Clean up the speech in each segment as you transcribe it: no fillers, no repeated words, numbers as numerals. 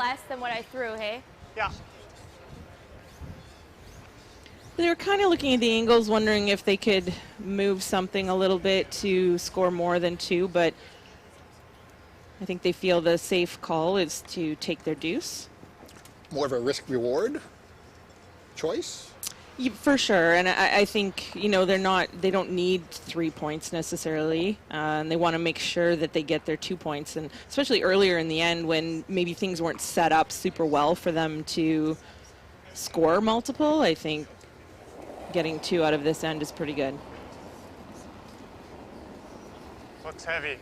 less than what I threw, hey? Yeah. They were kind of looking at the angles, wondering if they could move something a little bit to score more than 2, but I think they feel the safe call is to take their deuce. More of a risk-reward choice? For sure, and I think, you know, they don't need 3 points necessarily, and they want to make sure that they get their 2 points, and especially earlier in the end when maybe things weren't set up super well for them to score multiple. I think getting 2 out of this end is pretty good. Looks heavy.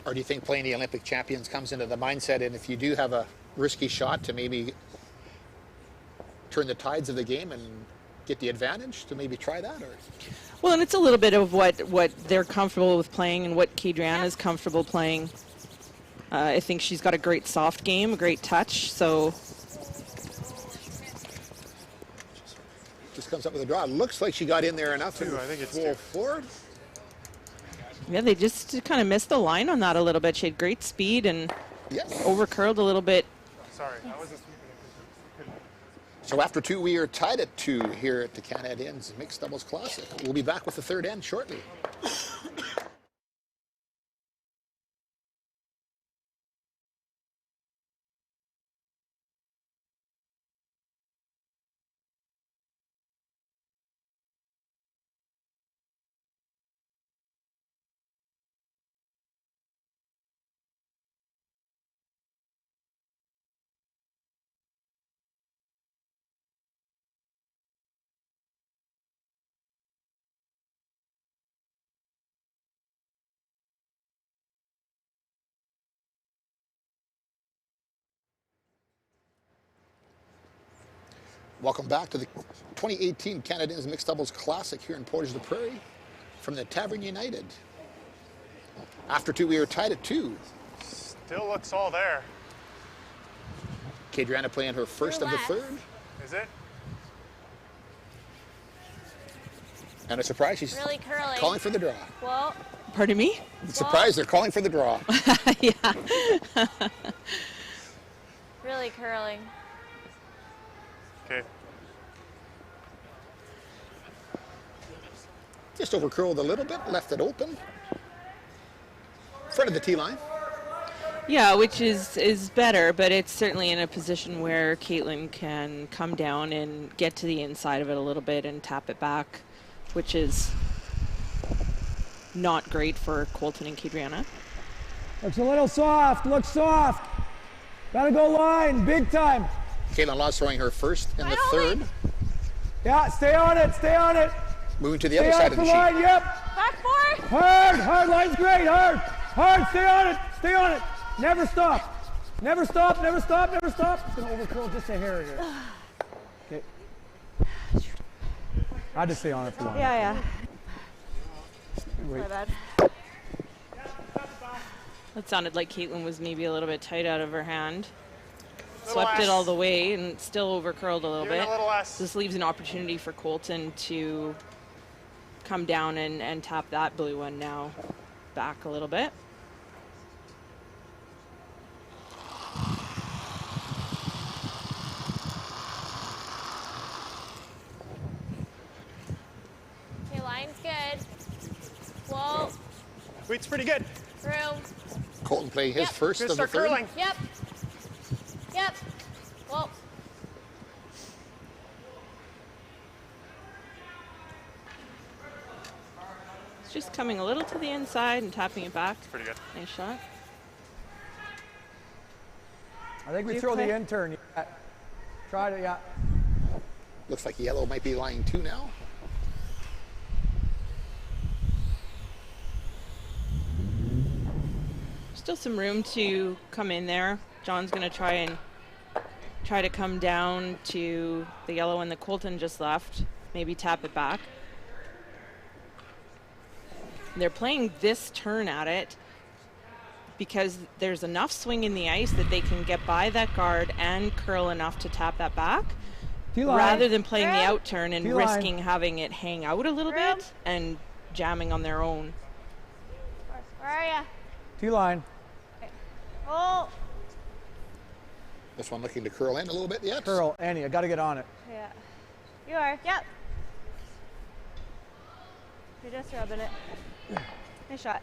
Or do you think playing the Olympic champions comes into the mindset, and if you do have a risky shot to maybe turn the tides of the game and get the advantage, to maybe try that? Or? Well, and it's a little bit of what they're comfortable with playing and what Kadriana is comfortable playing. I think she's got a great soft game, a great touch, so... Just comes up with a draw. Looks like she got in there enough to I think it's roll forward. Yeah, they just kind of missed the line on that a little bit. She had great speed and over-curled a little bit. Sorry, that was a sweep. So after 2, we are tied at 2 here at the Canad Inns Mixed Doubles Classic. We'll be back with the third end shortly. Welcome back to the 2018 Canad Inns Mixed Doubles Classic here in Portage la Prairie from the Tavern United. After 2, we are tied at 2. Still looks all there. Kadriana playing her first of the third. Is it? And a surprise, she's really curling. Calling for the draw. Well, pardon me? Surprise, they're calling for the draw. Yeah. really curling. Okay. Just overcurled a little bit, left it open. Front of the tee line. Yeah, which is better, but it's certainly in a position where Caitlin can come down and get to the inside of it a little bit and tap it back, which is not great for Colton and Kadriana. Looks a little soft, looks soft. Gotta go line, big time. Caitlin Law throwing her first in the third. Yeah, stay on it, stay on it. Moving to the other side of the sheet. Line, yep. Back 4. Hard, line's great, hard, stay on it. Never stop. Never stop, never stop, never stop. It's gonna overcurl just a hair here. Okay. I had to stay on it for long. Yeah. Wait. My bad. That sounded like Caitlin was maybe a little bit tight out of her hand. Swept it all the way and still overcurled a little bit. This leaves an opportunity for Colton to come down and tap that blue one now back a little bit. Okay, line's good. Whoa. Sweet's pretty good. Room. Colton playing his first of the start third. curling. Yep. Whoa. It's just coming a little to the inside and tapping it back. Pretty good. Nice shot. I think we throw the in-turn. Yeah. Try to, yeah. Looks like yellow might be line 2 now. Still some room to come in there. John's going to try to come down to the yellow one that Colton just left. Maybe tap it back. They're playing this turn at it because there's enough swing in the ice that they can get by that guard and curl enough to tap that back, rather than playing the out turn and risking having it hang out a little bit and jamming on their own. Where are ya? T-line. Oh. This one looking to curl in a little bit yet. Curl, Annie, I got to get on it. Yeah. You are. Yep. You're just rubbing it. Nice shot.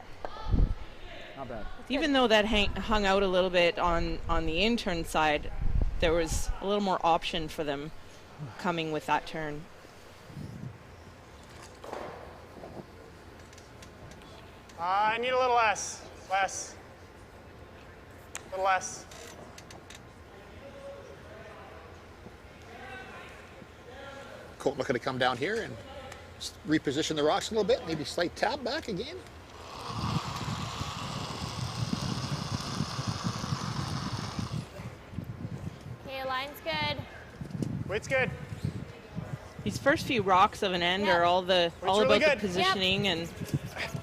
Not bad. Even though that hung out a little bit on the intern side, there was a little more option for them coming with that turn. I need a little less. Less. A little less. Colt looking to come down here and reposition the rocks a little bit. Maybe slight tap back again. Okay, line's good. Weight's good. These first few rocks of an end Yep. are all Really about good. the positioning and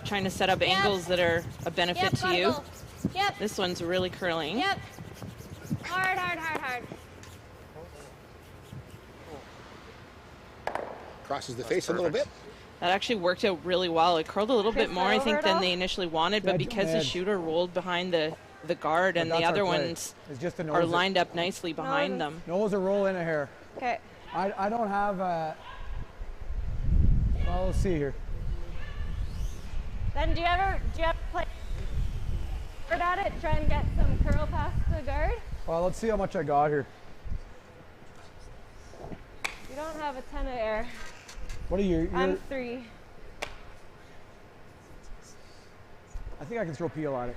trying to set up Yep. angles that are a benefit Yep, to gotta you. go. Yep. This one's really curling. Yep. Hard, hard, hard, hard. Crosses the face a little bit. That actually worked out really well. It curled a little bit Chris, more, I over think, it than all? they initially wanted, but Edge, because the edge. shooter rolled behind the guard and But the that's our other play. ones It's just a are nose. lined up nicely behind them. Nose or roll in a hair. Okay. I don't have a. Well, let's see here. Then do you ever play hard at it, try and get some curl past the guard? Well, let's see how much I got here. You don't have a ton of air. What are you? I'm 3. I think I can throw peel at it.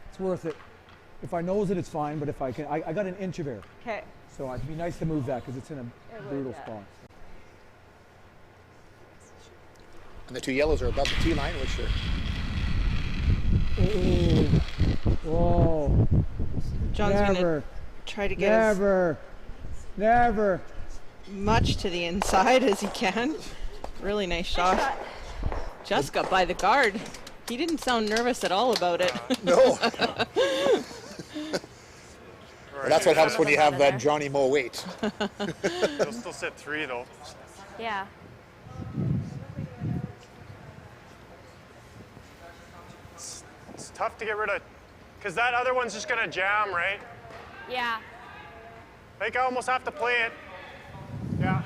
It's worth it. If I nose it, it's fine. But if I can, I got an inch of air, Okay. so it'd be nice to move that because it's in a It would, brutal yeah. spot. And the two yellows are above the tee line, which are Ooh. Whoa. John's going to Never. try to get as Never. much to the inside as he can. Really nice shot. Shot. Just got by the guard. He didn't sound nervous at all about it. no. Well, that's what helps when you have that Johnny Moe weight. It'll still sit 3 though. Yeah. It's tough to get rid of, because that other one's just gonna jam, right? Yeah. I think I almost have to play it. Yeah.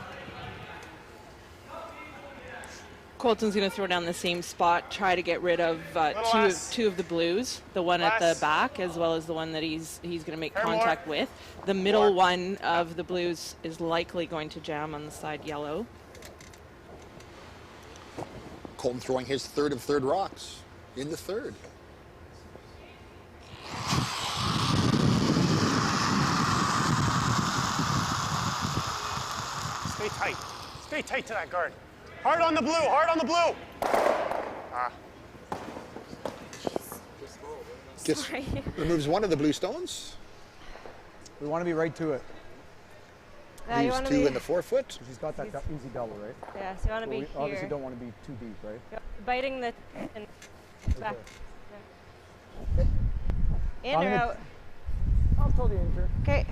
Colton's going to throw down the same spot, try to get rid of less. two of the blues, the one at the Less. back as well as the one that he's going to make Pair more. contact with. The middle More. one of the blues is likely going to jam on the side yellow. Colton throwing his third of third rocks in the third. Stay tight. Stay tight to that guard. Hard on the blue. Hard on the blue. Ah. Just Sorry. removes one of the blue stones. We want to be right to it. Yeah, you Leaves want to two be. in the 4-foot. He's got that easy double, right? Yeah, so you want to Well, be we obviously here. don't want to be too deep, right? Yep. Biting the and back. Okay. In I'm or gonna- out. I'll tell the injury. Okay.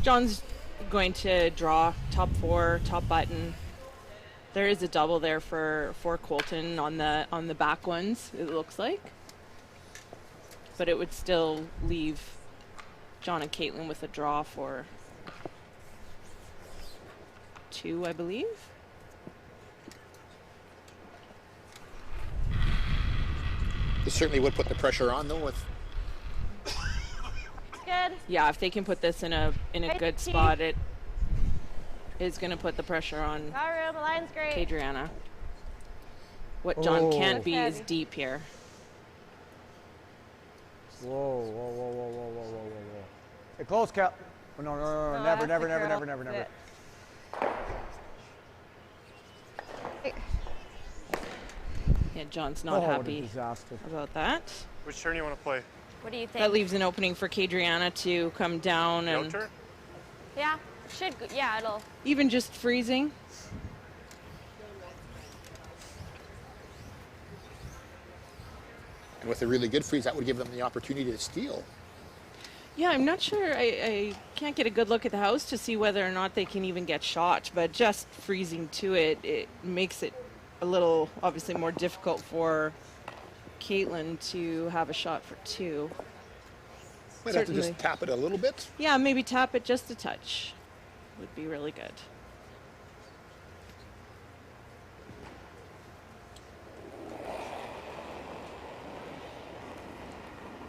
John's going to draw top 4, top button. There is a double there for Colton on the back ones, it looks like. But it would still leave John and Caitlin with a draw for 2, I believe. This certainly would put the pressure on, though, with Good. Yeah, if they can put this in a Right, good team. spot, it is going to put the pressure on Got room. The line's great. Adriana. What John can't Oh. be is Heavy. deep here. Whoa, whoa, whoa, whoa, whoa, whoa, whoa, whoa, whoa. Hey, close, Cal. Oh, no, No, never, that's never, the never, curl. never, never, never. Hey, Yeah, John's not What a happy disaster. about that. Which turn you want to play? what do you think? That leaves an opening for Kadriana to come down The out and turn? Yeah. Should. Yeah, it'll. even just freezing. and with a really good freeze, that would give them the opportunity to steal. Yeah, I'm not sure. I can't get a good look at the house to see whether or not they can even get shot, but just freezing to it, it makes it a little obviously more difficult for Caitlin to have a shot for 2. Might have to Certainly. just tap it a little bit. Yeah, maybe tap it just a touch. Would be really good.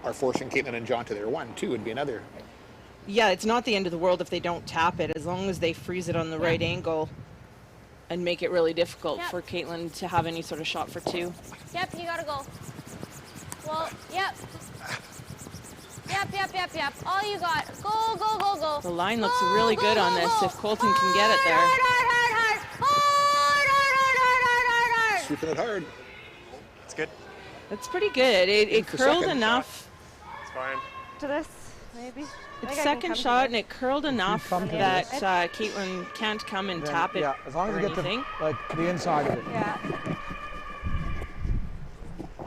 Or forcing Caitlin and John to their 1-2 would be another. Yeah, it's not the end of the world if they don't tap it, as long as they freeze it on the right angle and make it really difficult for Caitlin to have any sort of shot for 2. Yep, you gotta go. Well, yep. Yep. All you got. Go, go, go, go. The line looks really good on this if Colton can get it there. Hard. Sweeping it hard. It's good. That's pretty good. It the curled second enough. It's fine. To this, maybe. It's second shot, and it curled enough come to that Caitlin can't come and tap it Yeah, as long as or you get anything. the inside of it. Yeah.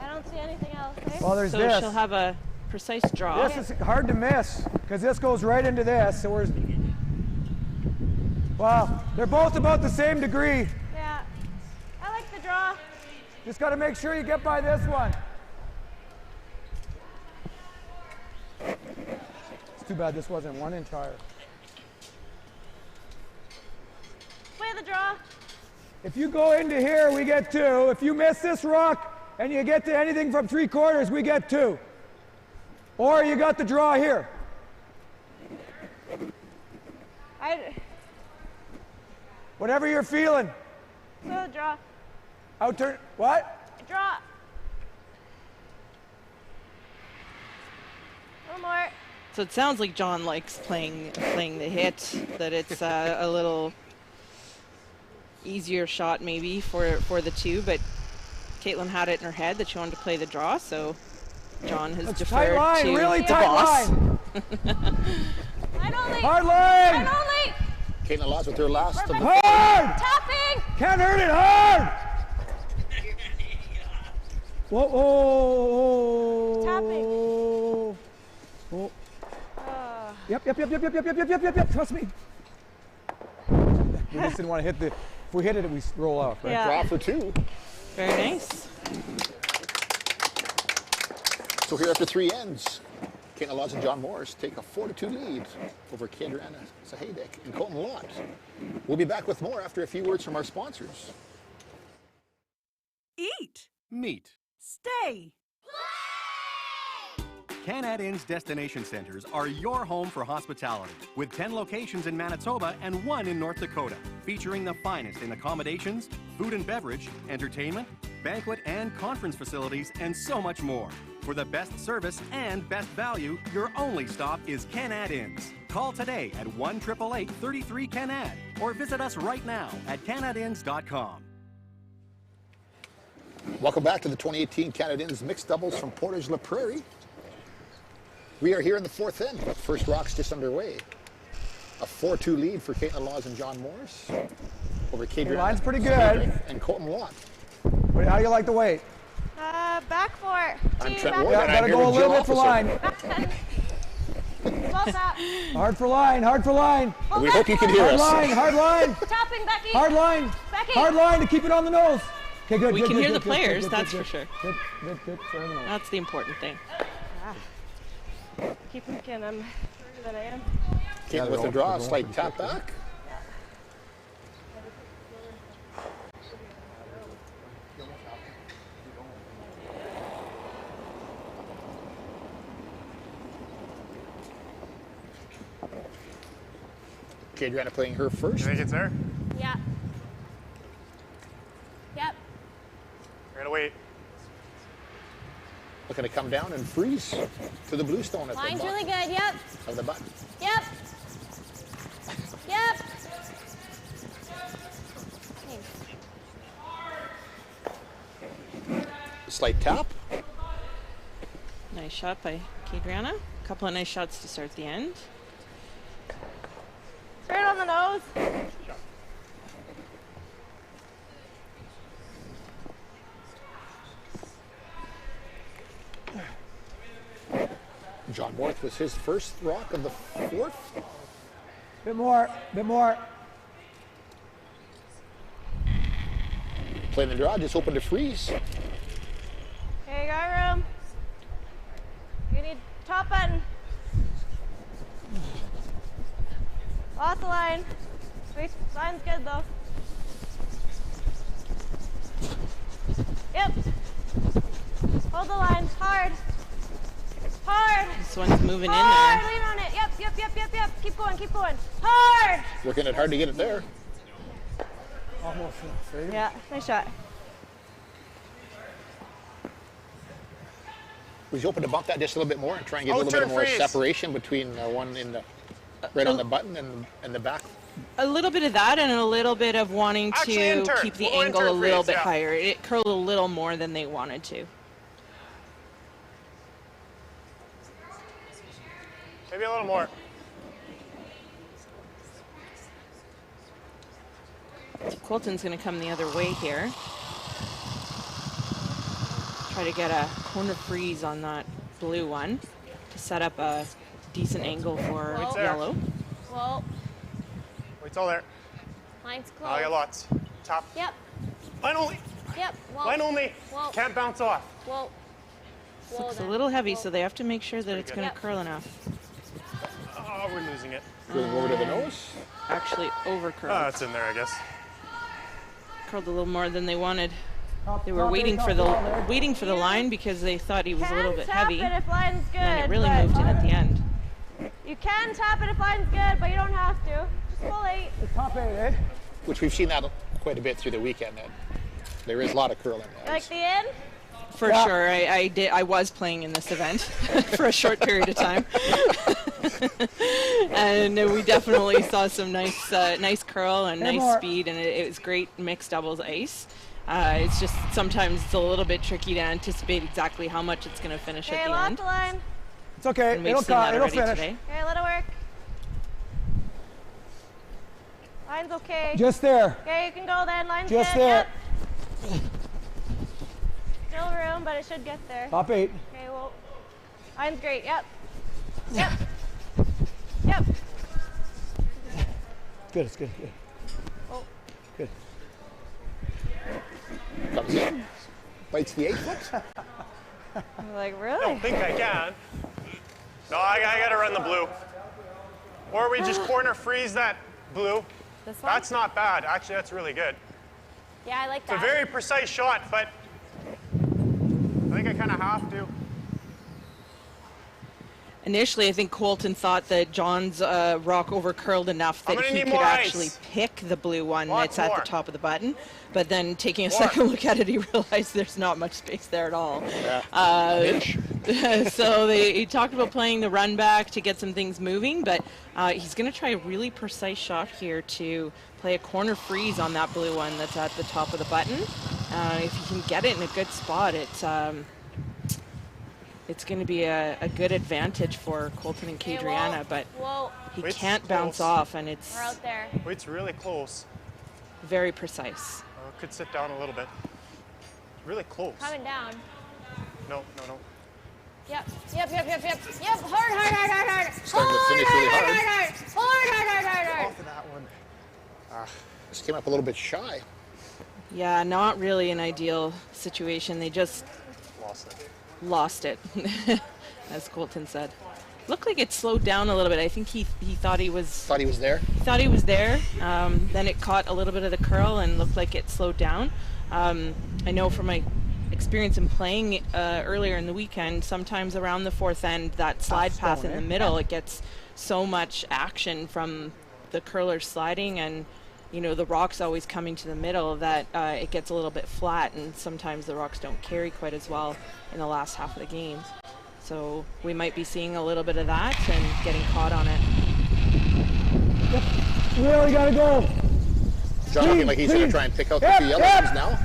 I don't see anything else. Eh? Well, there's So this. she'll have a precise draw. This is hard to miss because this goes right into this. So we're. Wow, they're both about the same degree. Yeah. I like the draw. Just got to make sure you get by this one. It's too bad this wasn't 1 inch higher. Play the draw. If you go into here, we get 2. If you miss this rock and you get to anything from 3/4, we get 2. Or you got the draw here. Whatever you're feeling. Play the draw. Out turn. What? Draw. One more. So it sounds like John likes playing the hit, that it's a little easier shot maybe for the 2, but Caitlin had it in her head that she wanted to play the draw, so John has deferred Tight line, to really the tight boss. line. Line only. Hard line. Line only. Caitlin Laws with her last of the Hard. Tapping. Can't hurt it. Hard. Whoa. Oh. Tapping. Oh. Yep. Trust me. We just didn't want to hit the. If we hit it, we roll off, right? Yeah. draw for 2. Very nice. So here after 3 ends, Caitlin Laws and John Morris take a 4-2 lead over Kadriana Sahedek and Colton Lott. We'll be back with more after a few words from our sponsors. Eat. Meet. Stay. Canad Inn's destination centers are your home for hospitality, with 10 locations in Manitoba and 1 in North Dakota, featuring the finest in accommodations, food and beverage, entertainment, banquet and conference facilities, and so much more. For the best service and best value, your only stop is Canad Inns. Call today at 1-888-33-CANAD or visit us right now at canadinns.com. Welcome back to the 2018 Canada Inns Mixed Doubles from Portage La Prairie. We are here in the 4th end. First rock's just underway. A 4-2 lead for Caitlin Laws and John Morris over Kadriana line's pretty good. and Colton Lott. How do you like the weight? Back 4. I'm 2, Trent back Ward, Yeah, and I'm gotta here go a with little Jill bit for Officer. line. Back 10. Small tap. Hard for line. Hard for line. We hope you can hear Hard us. line. Hard line. Tapping, Becky. Hard line. Becky. Hard line to keep it on the nose. Okay, good. We good, can good, hear good, the good, players, good, that's good, for sure. Good. Sorry, no. That's the important thing. Keep thinking I'm further than I am. Caitlin with the draw, slight tap back. Kadriana playing her first. You think it's there? Yeah. Yep. We're gonna wait. Looking to come down and freeze to the bluestone at Line's the really bottom good. Yep. of the button. Yep. Yep. Slight tap. Nice shot by Kadriana. A couple of nice shots to start the end. Straight on the nose. John Morris was his first rock of the 4th. Bit more. Playing the draw, just open to freeze. Okay, got top button. Off the line. Wait, line's good though. Yep. Hold the line. Hard. Hard. This one's moving in Hard. there. Lean on it. Yep, yep, yep, yep, yep. Keep going, keep going. Hard. Working it hard to get it there. Almost. Save. Yeah, nice shot. Was you open to bump that just a little bit more and try and get a little Turn bit more freeze. separation between the one in the right on the button and the back? A little bit of that and a little bit of wanting Actually, to in turn. keep the We'll go in angle turn a little freeze, bit yeah. higher. It curled a little more than they wanted to. Maybe a little more. Colton's going to come the other way here. Try to get a corner freeze on that blue one to set up a decent angle for Well, there. yellow. Whoa. Wait till there. Line's Oh, I got close. lots. Top. Yep, Line only. yep. Whoa. Line only. Whoa. Can't bounce off. Whoa. Whoa Looks a then. little heavy, Whoa. so they have to make sure that it's good. going to Yep. curl enough. Oh, we're losing it. Going over to the nose. Actually over Oh, curled. it's in there, I guess. Curled a little more than they wanted. Top, They were top waiting eight, for top ball there. the line because they thought he was a little Can bit tap heavy. it if line's good. And it really but moved in at the end. You can tap it if line's good, but you don't have to. Just full 8. It's top 8, eh? Which we've seen that quite a bit through the weekend. That there is a lot of curl in You there. like the in? For Yeah. sure, I was playing in this event for a short period of time, and we definitely saw some nice curl and Hey, nice Mark. speed, and it was great mixed doubles ice. It's just sometimes it's a little bit tricky to anticipate exactly how much it's going to finish Okay, at the lock end. the line. It's okay. And we've It'll seen that it'll already finish. today. Okay, let it work. Line's okay. Just there. Okay, you can go then. Line's Just good. there. Yep. Still room, but it should get there. Top 8. Okay, well, line's great. Yep. Yep. Yep. Good, it's good. Good. Oh. Good. Comes in, bites the 8-foot. I'm like, I really? don't think I can. No, I gotta run the blue. Or we just corner freeze that blue. This one? That's not bad. Actually, that's really good. Yeah, I like It's a that. very precise shot, but I think I kind of have to. Initially, I think Colton thought that John's rock over curled enough I'm that gonna he need could more actually ice. pick the blue one Lots that's at the more. top of the button. But then taking a More. second look at it, he realized there's not much space there at all. An inch. So he talked about playing the run back to get some things moving, but he's going to try a really precise shot here to play a corner freeze on that blue one that's at the top of the button. If he can get it in a good spot, it's going to be a good advantage for Colton and Okay, Kadriana, but Whoa. he Wait's can't bounce close. off, and it's We're out there. Wait's really close. very precise. Could sit down a little bit. Really close. Coming down. No. Yep. Yep. Yep. Yep. Yep. Yep. Hard. Hard. Hard. Hard. Hard. Starting to finish really hard. Hard. Hard. Hard. Hard. Hard. Off of that one. Just came up a little bit shy. Yeah, not really an ideal situation. They just Lost it. lost it, as Colton said. Looked like it slowed down a little bit. I think he thought he was Thought he was there. there. Then it caught a little bit of the curl and looked like it slowed down. I know from my experience in playing earlier in the weekend, sometimes around the fourth end, that slide path in stone, the eh? middle, it gets so much action from the curlers sliding, and the rock's always coming to the middle that it gets a little bit flat, and sometimes the rocks don't carry quite as well in the last half of the game. So we might be seeing a little bit of that and getting caught on it. Really gotta go. John looking like he's going to Clean. try and pick out the Yep, two yellow yep. ones now.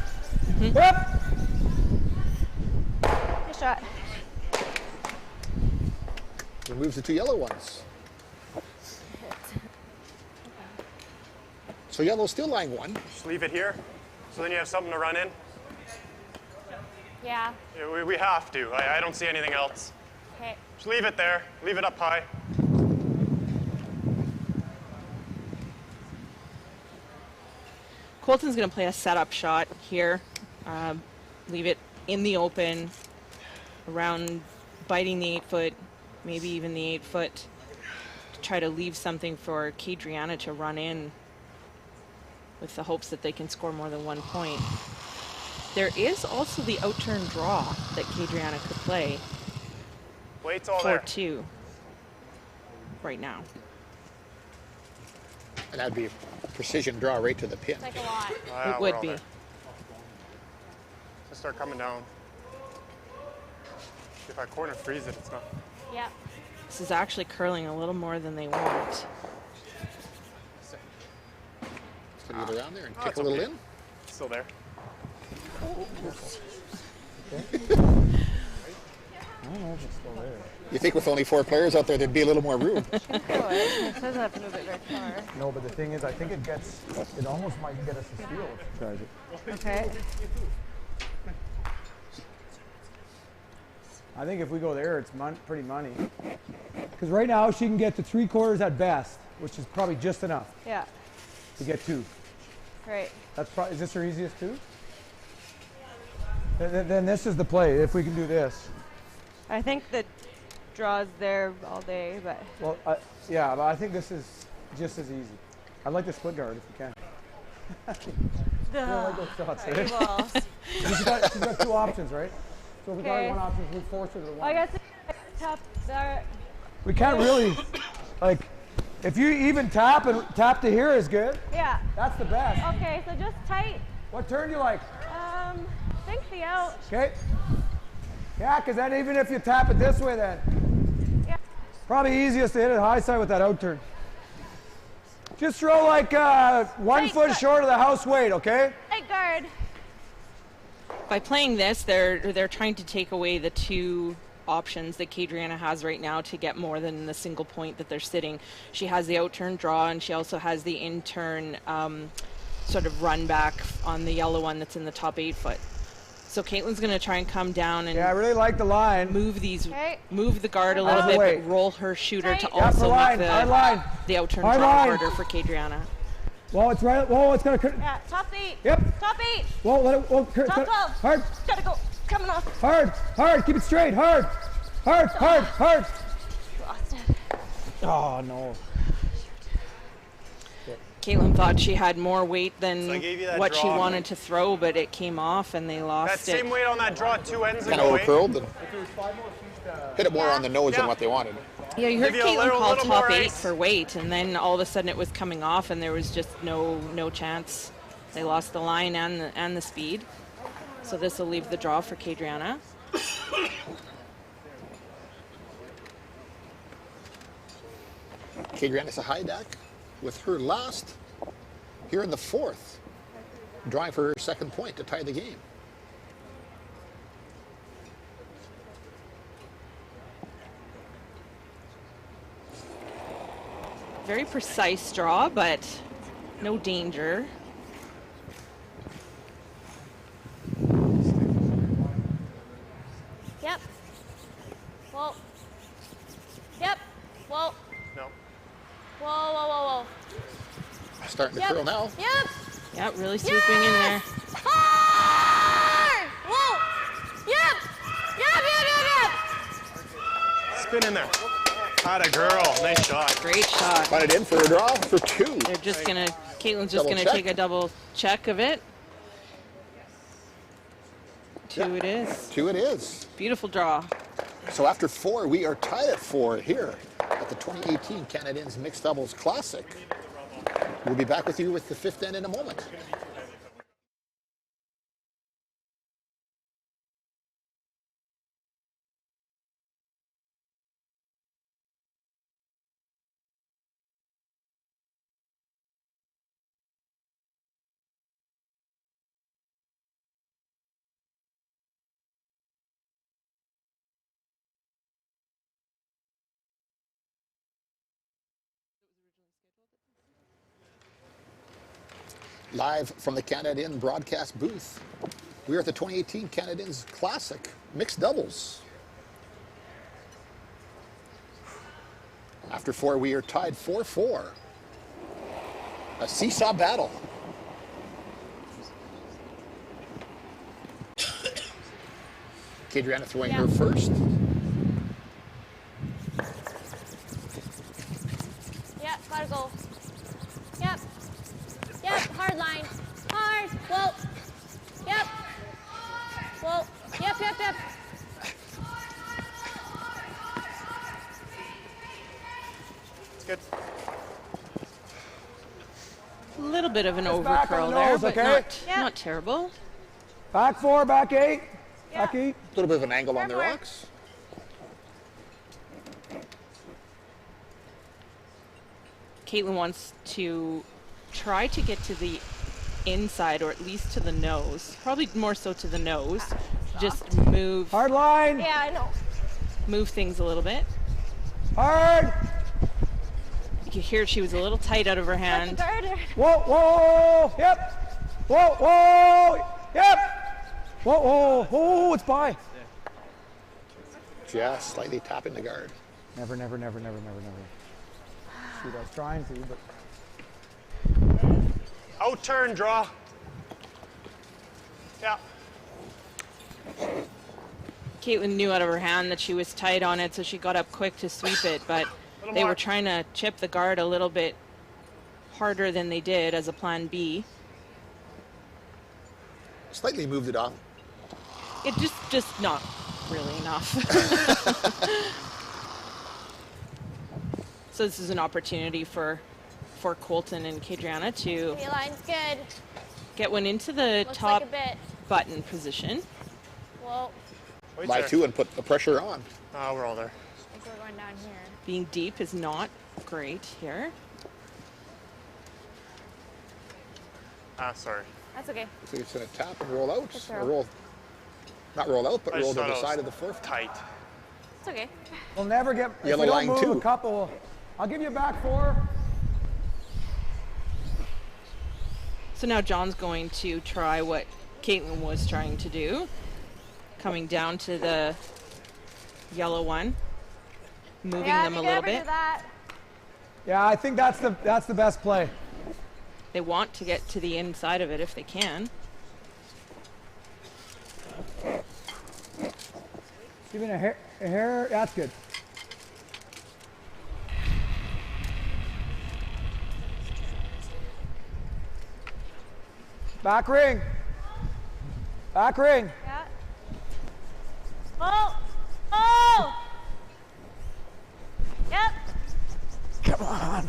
Yep. Good shot. Removes the two yellow ones. So yellow's still lying one. Just leave it here. So then you have something to run in. Yeah. Yeah, we have to. I don't see anything else. Okay. Just leave it there. Leave it up high. Colton's going to play a setup shot here. Leave it in the open, around biting the 8-foot, maybe even the 8 foot, to try to leave something for Kadriana to run in with the hopes that they can score more than 1 point. There is also the outturn draw that Kadriana could play. Weight's all for there. 2 right now. And that'd be a precision draw right to the pin. It's like a lot. Yeah, It we're would all be. there. Just start coming down. If I corner freeze it, it's not. Yep. This is actually curling a little more than they want. Just gonna get around there and Oh, kick it's a little okay. in. It's still there. I don't know if it's still there. You think with only 4 players out there, there'd be a little more room. It doesn't have to move it very far. No, but the thing is, I think it almost might get us a steal if she tries it. Okay. I think if we go there, it's pretty money. Because right now, she can get to 3/4 at best, which is probably just enough Yeah. to get 2. Right. That's probably, is this her easiest 2? Then this is the play, if we can do this. I think the draw's there all day, but Well, yeah, but I think this is just as easy. I'd like to split guard if we can. You don't like those shots, right? well, She's got 2 options, right? So if we got Okay. 1 option, we force her to the 1. I guess it's tough. We can't really, like, if you even tap to here is good. Yeah. That's the best. Okay, so just tight. What turn do you like? Think the out. Okay. Yeah, because then even if you tap it this way, then Yeah. probably easiest to hit it high side with that out turn. Just throw like 1 foot short of the house weight, okay? Tight guard. By playing this, they're trying to take away the 2 options that Kadriana has right now to get more than the single point that they're sitting. She has the out-turn draw, and she also has the in-turn sort of run back on the yellow one that's in the top 8 foot. So Caitlin's going to try and come down and Yeah, I really like the line. move these, Okay. move the guard a little Out of bit, the way. but roll her shooter to Tight. Yeah, for also line, make hard line. the out-turn Hard draw line. harder for Kadriana. Well, it's right. Whoa, it's gonna. Yeah. Top 8. Yep. Top 8. Whoa, let it. Whoa, Top 12. hard, Gotta go. Coming off. hard. Keep it straight. Hard. Lost it. Oh no. Caitlin thought she had more weight than So I gave you that what she draw, wanted to throw, but it came off and they That lost it. same weight on that draw 2 ends Kind ago. of eh? overcurled and hit it more on the nose than Yeah. what they wanted. Yeah, you heard Give you a Caitlin little- call little top more 8 ice. for weight, and then all of a sudden it was coming off, and there was just no chance. They lost the line and the speed. So this will leave the draw for Kadriana. Kadriana high deck with her last here in the 4th. Drawing for her 2nd point to tie the game. Very precise draw, but no danger. Yep. Whoa. Yep. Whoa. No. Whoa. Starting to Yep. curl now. Yep. Yeah, really swooping in there. Hard. Whoa. Yep. Spin in there. Atta girl. Nice shot. Great shot. Got it in for a draw for 2. They're just gonna, Caitlin's just Double gonna check. take a double check of it. 2 Yeah. it is. 2 it is. Beautiful draw. So after 4, we are tied at 4 here at the 2018 Canadians Mixed Doubles Classic. We'll be back with you with the 5th end in a moment. Live from the Canad Inn broadcast booth, we are at the 2018 Canadians Classic Mixed Doubles. After 4, we are tied 4-4. A seesaw battle. Kadriana throwing her first. Good. A little bit of an Just back on overcurl the there, nose, but okay? not terrible. Back 4, back 8. Yeah. Back 8. A little bit of an angle on the Careful. rocks. Caitlin wants to try to get to the inside, or at least to the nose. Probably more so to the nose. Just move Hard line. Yeah, I know. move things a little bit. Hard. You can hear she was a little tight out of her Let the hand. guard. Whoa, whoa. Yep. Whoa, whoa. Yep. Whoa, whoa. Oh, it's by. Just slightly tapping the guard. Never. Shoot, I was trying to, but. Out turn, draw. Yeah. Caitlin knew out of her hand that she was tight on it, so she got up quick to sweep it, but they were trying to chip the guard a little bit harder than they did as a plan B. Slightly moved it off. It just not really enough. So this is an opportunity for Colton and Kadriana to The line's good. get one into the Looks top like a bit. button position. Whoa. Wait By there. 2 and put the pressure on. Oh, we're all there. I think we're going down here. Being deep is not great here. Ah, sorry. That's okay. So it's going to tap and roll out. throw. Or roll, not roll out, but I roll just to thought the it was side of the fourth. Tight. It's okay. We'll never get. If Yellow we don't line move 2. a couple, I'll give you back 4. So now John's going to try what Caitlin was trying to do. Coming down to the yellow one. Moving Yeah, them if a you little ever do bit. that. Yeah, I think that's the best play. They want to get to the inside of it if they can. Even a hair, that's good. Back ring. Back ring. Yeah. Oh! Oh! Yep. Come on.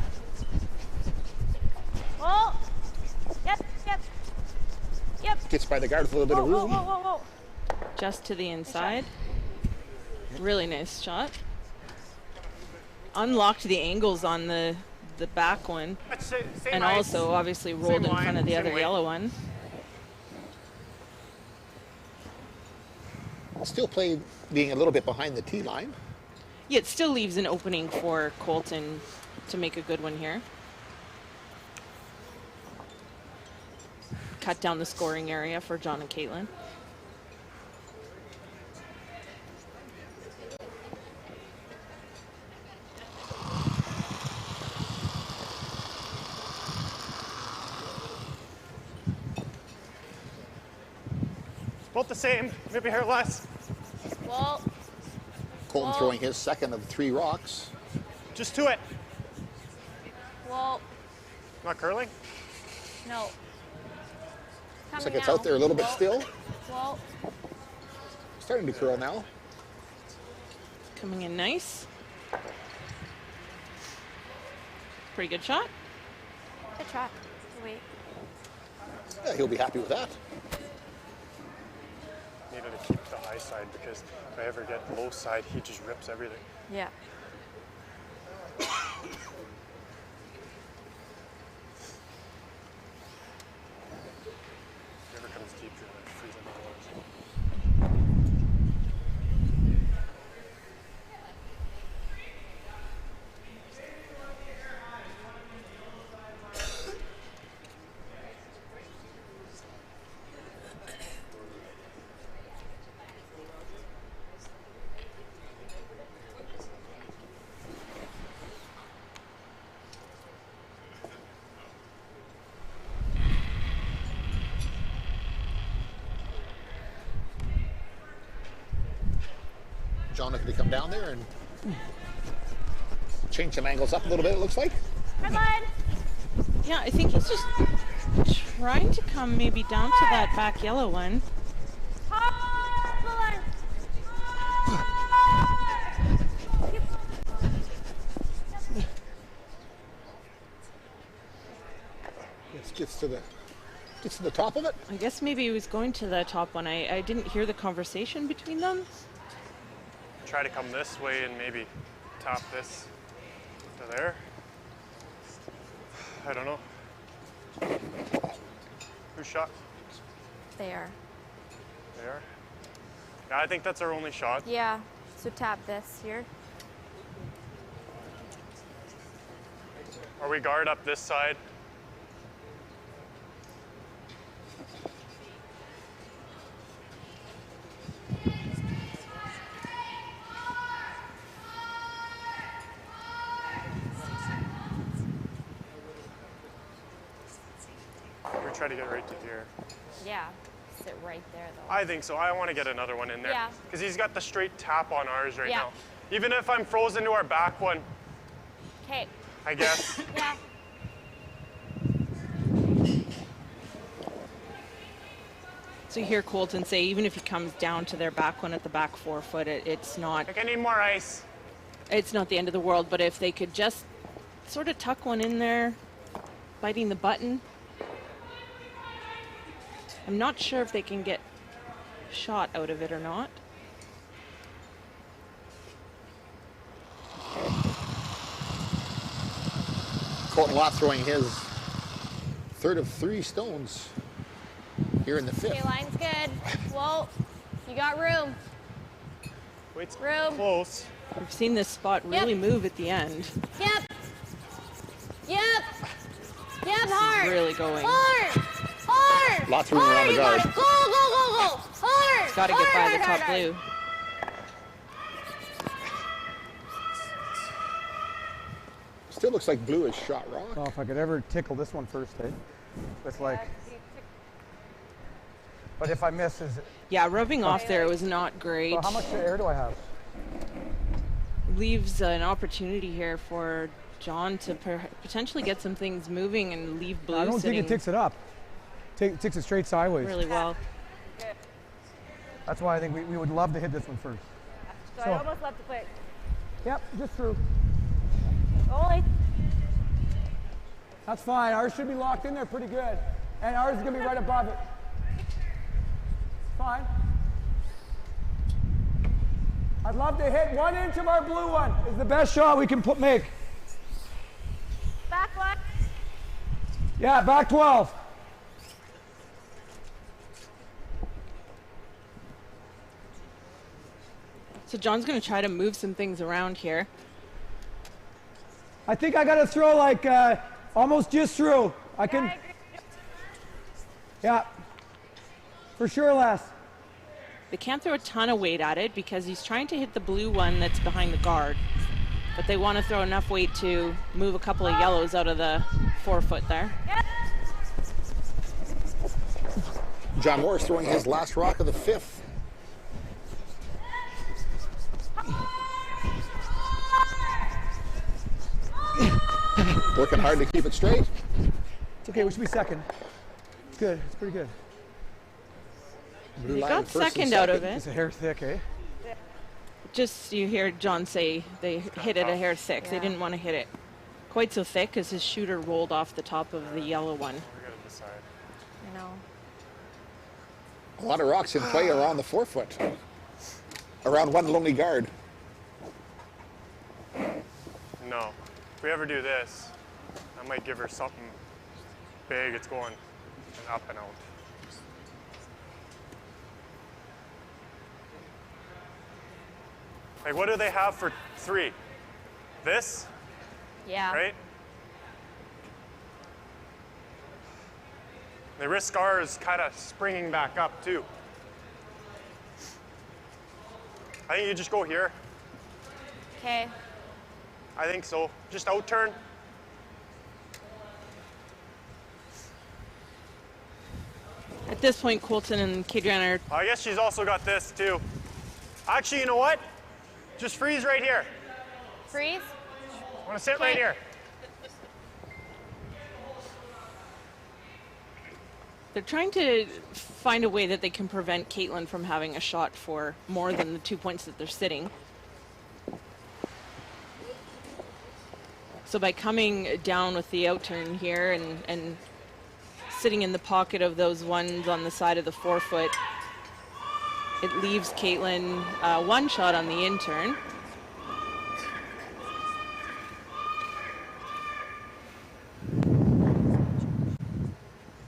Oh! Yep. Gets by the guard with a little bit of room. Whoa. Just to the inside. Really nice shot. Unlocked the angles on the back one. Same And height. also obviously rolled in line, front of the same other weight. yellow one. Still play being a little bit behind the tee line. Yeah, it still leaves an opening for Colton to make a good one here. Cut down the scoring area for John and Caitlin. Both the same, maybe hair less. Whoa. Colton Whoa. throwing his second of 3 rocks. Just to it. Whoa. Not curling? No. Looks Coming like it's now. out there a little bit Whoa. still. Whoa. Starting to curl now. Coming in nice. Pretty good shot. Good shot. Wait. Yeah, he'll be happy with that. Needed to keep the high side because if I ever get low side, he just rips everything. Yeah. If he ever comes deep, you're gonna freeze him otherwise. John looking to come down there and change some angles up a little bit, it looks like. Red line. Yeah, I think he's just trying to come maybe down to that back yellow one. Hard. Red line. Hard. Gets to the top of it. I guess maybe he was going to the top one. I didn't hear the conversation between them. Try to come this way and maybe tap this to there. I don't know. Who shot? There. There. Yeah, I think that's our only shot. Yeah. So tap this here. Or we guard up this side. We try to get right to here. Yeah. Sit right there though. I think so. I want to get another one in there. Yeah. Because he's got the straight tap on ours right Yeah. now. Even if I'm frozen to our back one, Okay. I guess. Yeah. So you hear Colton say, even if he comes down to their back one at the back 4 foot, it's not Like, I need more ice. it's not the end of the world. But if they could just sort of tuck one in there, biting the button. I'm not sure if they can get shot out of it or not. Colton Lott throwing his third of 3 stones here in the 5th. Okay, line's good. Whoa. You got room. Wait's Room. close. We've seen this spot really Yep. move at the end. Yep. Yep. Yep, hard. Really going. Hard. Hard. Lots of room around the You guard. gotta go, go, go, go. Hard. Got to get by hard, the hard, top hard. blue. Still looks like blue is shot rock. Oh, if I could ever tickle this one first, eh? With like, but if I miss, is it? Yeah, rubbing off there was not great. So how much air do I have? Leaves an opportunity here for John to potentially get some things moving and leave blue I don't think sitting it ticks it up. Ticks it straight sideways. really well. That's why I think we would love to hit this one first. So So- I almost left the plate. Yep, just through. Only. That's fine. Ours should be locked in there pretty good. And ours is going to be right above it. Fine. I'd love to hit 1 inch of our blue one. Is the best shot we can make. Back one. Yeah, back 12. So John's going to try to move some things around here. I think I got to throw like almost just through. I can. Yeah. For sure, Les. They can't throw a ton of weight at it because he's trying to hit the blue one that's behind the guard. But they want to throw enough weight to move a couple of yellows out of the 4 foot there. John Morris throwing his last rock of the 5th. Working hard to keep it straight. It's okay. We should be second. It's good. It's pretty good. Blue He line got first and second out of It's it. a hair thick, eh? Just you hear John say they hit it a hair thick. They didn't want to hit it quite so thick as his shooter rolled off the top of the yellow one. We gotta decide. I know. A lot of rocks in play around the 4 foot. Around one lonely guard. No. If we ever do this, I might give her something big. It's going up and out. Like, what do they have for 3? This, Yeah. right? The risk ours kind of springing back up too. I think you just go here. Okay. I think so. Just out turn. At this point, Colton and Kadrian are I guess she's also got this too. Actually, you know what? Just freeze right here. Freeze. I want to sit right Okay. here. they're trying to find a way that they can prevent Caitlin from having a shot for more than the 2 points that they're sitting. So by coming down with the out turn here and sitting in the pocket of those ones on the side of the forefoot. It leaves Caitlin one shot on the in-turn.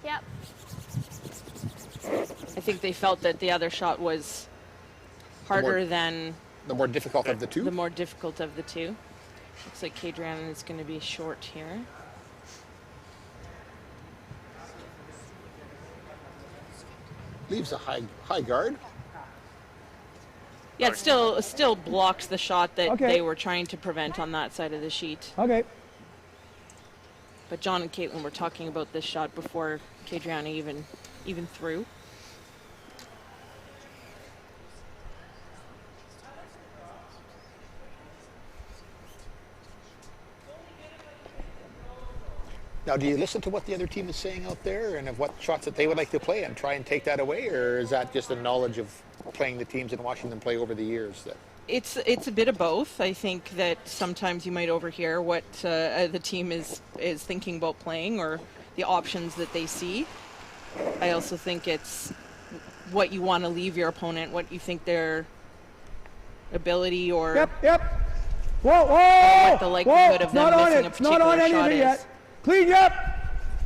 Yep. I think they felt that the other shot was harder than The more difficult of the two? the more difficult of the two. Looks like Cadriana is going to be short here. Leaves a high guard. Yeah, it still blocked the shot that Okay. they were trying to prevent on that side of the sheet. Okay. But John and Caitlin were talking about this shot before Cadriana even threw. Now, do you listen to what the other team is saying out there and of what shots that they would like to play and try and take that away? Or is that just a knowledge of playing the teams and watching them play over the years? That It's a bit of both. I think that sometimes you might overhear what the team is thinking about playing or the options that they see. I also think it's what you want to leave your opponent, what you think their ability or Yep. Whoa, whoa! what the likelihood of them missing a particular Not on any of shot it is. yet. Clean, yep.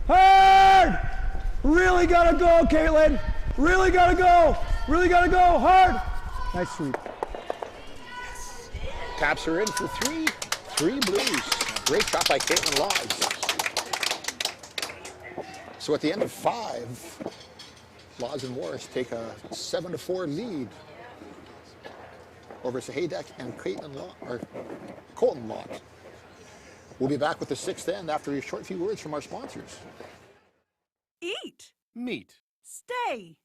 Hard! Really gotta go, Caitlin. Really gotta go. Really gotta go. Hard. Nice sweep. taps her in for three. 3 blues. Great shot by Caitlin Laws. So at the end of 5, Laws and Morris take a 7-4 lead over Sahedek and Colton Laws. We'll be back with the 6th end after a short few words from our sponsors. Eat. Meet. Stay.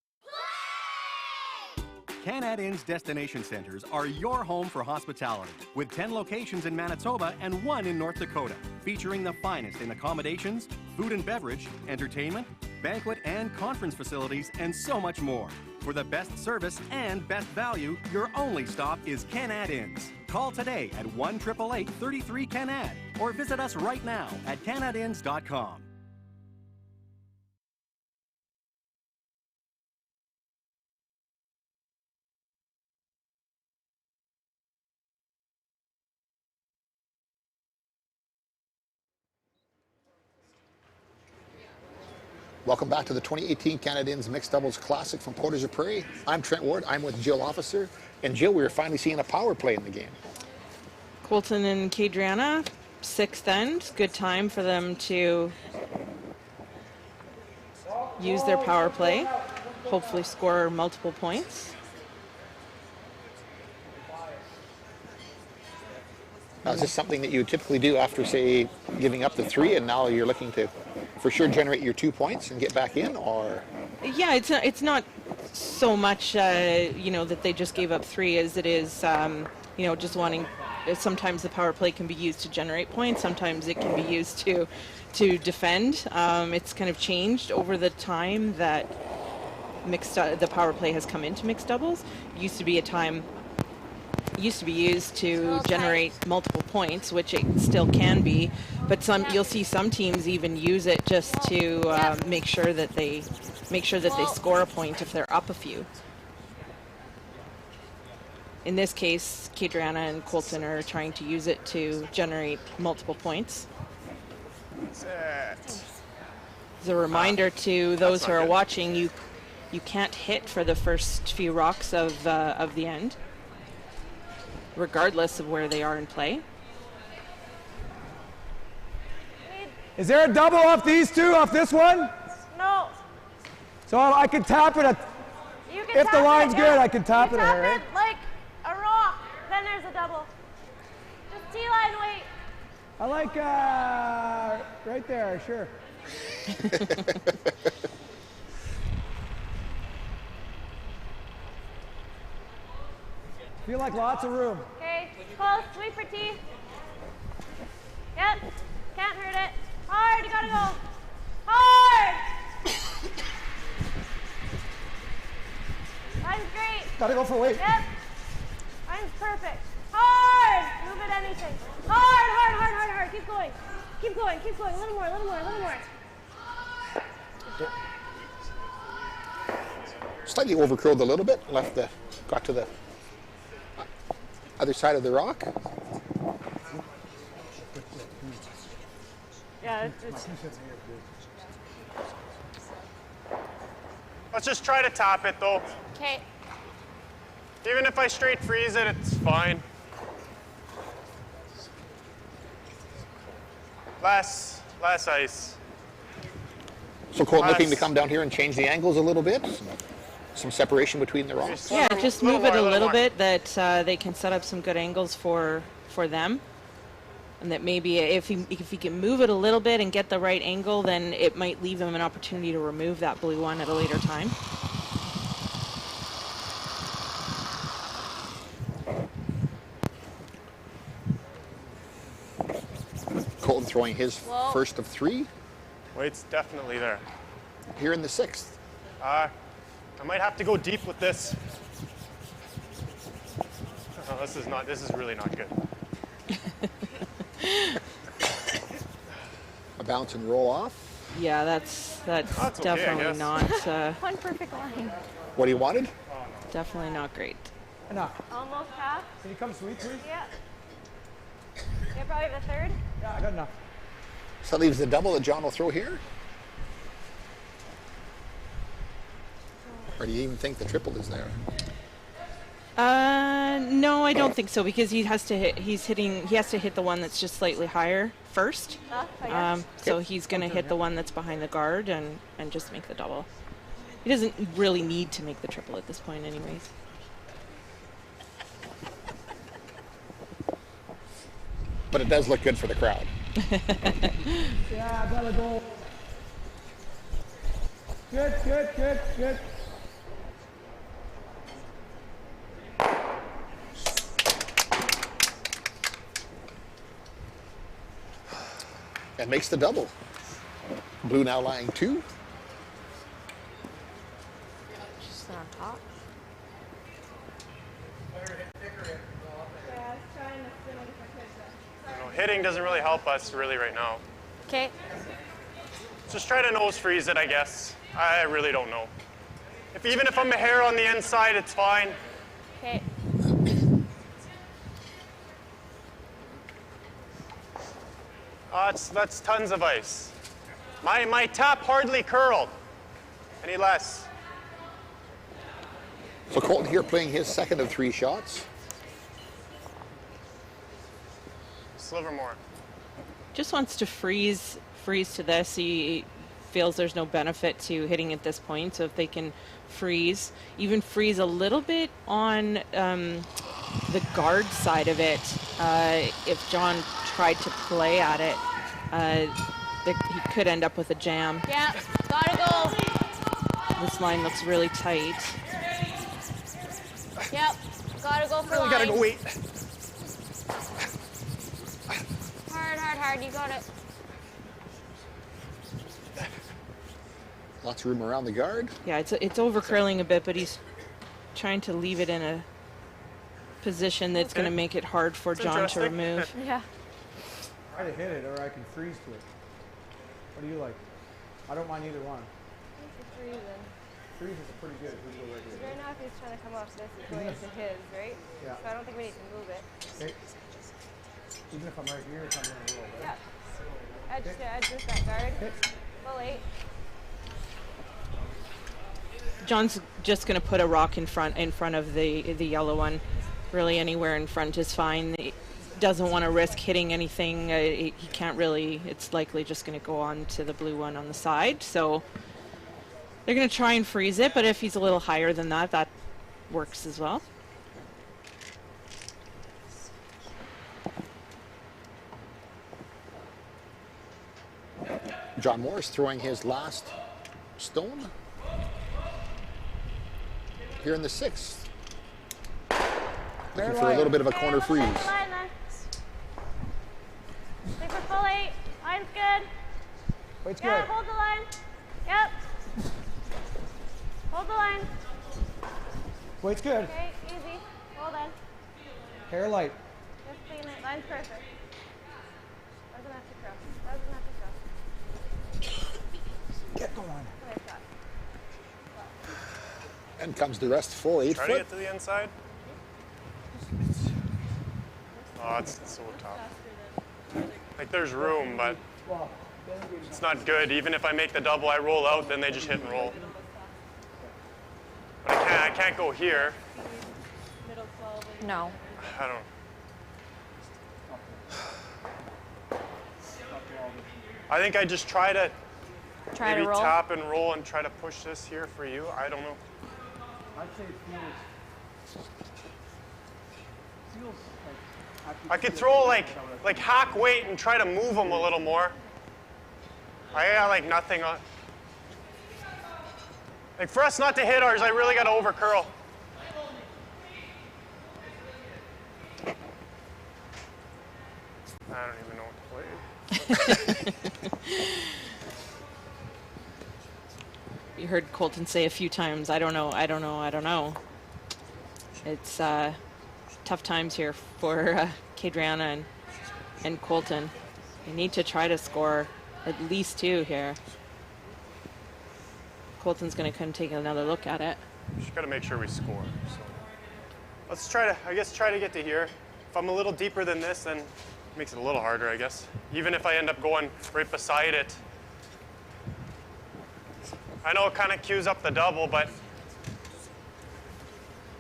Canad Inn's destination centers are your home for hospitality, with 10 locations in Manitoba and 1 in North Dakota, featuring the finest in accommodations, food and beverage, entertainment, banquet and conference facilities, and so much more. For the best service and best value, your only stop is Canad Inns. Call today at 1-888-33-CANAD or visit us right now at canadinns.com. Welcome back to the 2018 Canad Inns Mixed Doubles Classic from Portage la Prairie. I'm Trent Ward. I'm with Jill Officer. And Jill, we were finally seeing a power play in the game. Colton and Cadriana, 6th end. Good time for them to use their power play, hopefully score multiple points. Now, is this something that you would typically do after, say, giving up the 3, and now you're looking to, for sure, generate your 2 points and get back in, or? Yeah, it's not so much, that they just gave up 3 as it is, just wanting. Sometimes the power play can be used to generate points. Sometimes it can be used to defend. It's kind of changed over the time that the power play has come into mixed doubles. It used to be used to generate multiple points, which it still can be, but you'll see some teams even use it just to make sure that they score a point if they're up a few. In this case, Cadriana and Colton are trying to use it to generate multiple points. As a reminder to those who are watching, you can't hit for the first few rocks of the end, regardless of where they are in play. Is there a double off these two, off this one? No. So I can tap it You can if tap the line's it, good, yeah. I can tap it tap here, right? it like a rock, then there's a double. Just T-line weight. I like right there, sure. Feel like lots of room. Okay, close, sweep for T. Yep, can't hurt it. Hard, you gotta go. Hard! Line's great. Gotta go for weight. Yep. Line's perfect. Hard! Move it anything. Hard. Keep going. A little more. Slightly overcurled a little bit, got to the other side of the rock. Yeah, it's Let's just try to top it though. okay. Even if I straight freeze it, it's fine. Less ice. So Colton looking to Less. come down here and change the angles a little bit. Some separation between the rocks. Just Yeah, just move it a little more. bit that they can set up some good angles for them. And that maybe if he can move it a little bit and get the right angle, then it might leave him an opportunity to remove that blue one at a later time. Colton throwing his Whoa. first of 3 Weight's definitely there. here in the 6th. I might have to go deep with this. Oh, this is really not good. A bounce and roll off. Yeah, that's okay, I definitely guess. not One perfect line. What he wanted? definitely not great. Enough. Almost half. Can you come sweet, please? Yeah. Yeah, probably the third. Yeah, I got enough. So that leaves the double that John will throw here. Or do you even think the triple is there? No, I don't think so because he has to hit the one that's just slightly higher first. I guess. So he's going to hit the one that's behind the guard and just make the double. He doesn't really need to make the triple at this point anyways. But it does look good for the crowd. Yeah, Bella goal. Good, good, good, good. And makes the double. Blue now lying 2. Just on top. Yeah, I was trying to spin it if I could. Hitting doesn't really help us really right now. Okay. Just try to nose freeze it, I guess. I really don't know. Even if I'm a hair on the inside, it's fine. Okay. That's tons of ice. My tap hardly curled. Any less? So Colton here playing his second of 3 shots. Sliver more. Just wants to freeze to this. He feels there's no benefit to hitting at this point. So if they can even freeze a little bit on the guard side of it, if John tried to play at it, he could end up with a jam. Yeah, gotta go. This line looks really tight. Yep, gotta go for Really line. gotta go wait. Hard, you got it. Lots of room around the guard. Yeah, it's over curling a bit, but he's trying to leave it in a position that's going to make it hard for That's John to interesting. remove. Yeah. Try to hit it, or I can freeze to it. What do you like? I don't mind either one. Freezing. Freeze is pretty good if we go right here. Right now, if he's trying to come off this, it's going to his, right? Yeah. So I don't think we need to move it. Okay. Even if I'm right here, it's not going to roll, right? Yeah. Edge to edge with that guard. Okay. Full 8. John's just going to put a rock in front of the yellow one. Really, anywhere in front is fine. He doesn't want to risk hitting anything. He can't really. It's likely just going to go on to the blue one on the side. So they're going to try and freeze it, but if he's a little higher than that, that works as well. John Morris throwing his last stone here in the 6th. Looking for a little bit of a corner freeze. Line then. Stick for full 8. Line's good. Weight's Yeah, good. hold the line. Yep. Hold the line. Weight's good. Okay, easy. Hold on. Hair light. Just clean it. Line's perfect. Doesn't have to cross. Doesn't have to cross. Get going. And comes the rest full 8 Try to foot. get to the inside. Oh, it's so tough. Like there's room, but it's not good. Even if I make the double, I roll out, then they just hit and roll. But I can't go here. No. I don't. I think I just try to Try maybe to roll. tap and roll and try to push this here for you. I don't know. I'd say it feels like I could throw like hack weight and try to move them a little more. I got like nothing on. Like for us not to hit ours, I really got to over curl. I don't even know what to play. You heard Colton say a few times, I don't know, I don't know, I don't know. It's tough times here for Kadriana and Colton. They need to try to score at least 2 here. Colton's going to come take another look at it. Just got to make sure we score. So let's try to, I guess, try to get to here. If I'm a little deeper than this, then it makes it a little harder, I guess. Even if I end up going right beside it. I know it kind of cues up the double, but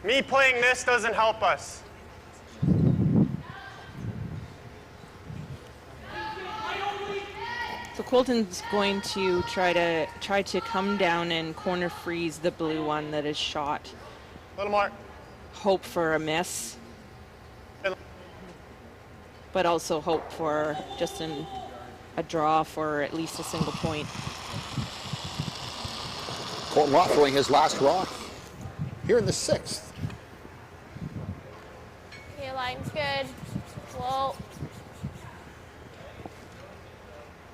me playing this doesn't help us. So Colton's going to try to come down and corner freeze the blue one that is shot. A little more. Hope for a miss, but also hope for just a draw for at least a single point. Colton Watt throwing his last rock here in the 6th. Okay, line's good. Whoa.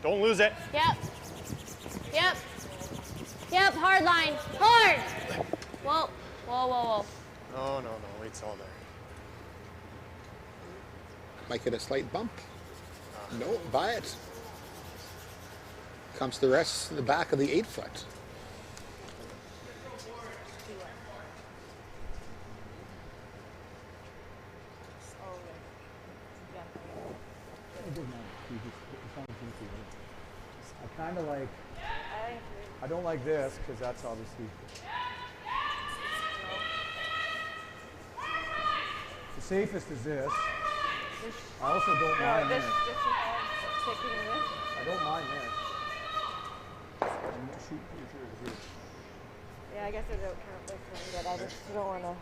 Don't lose it. Yep. Yep. Yep, hard line. Hard! Whoa. Whoa, whoa, whoa. No, weight's all there. Might get a slight bump. No, by it. Comes the rest in the back of the 8 foot. I kind of like, I don't like this because that's obviously. The safest is this. I also don't mind this. I don't mind this. Shoot, here. Yeah, I guess it don't count this one, but I just don't want to.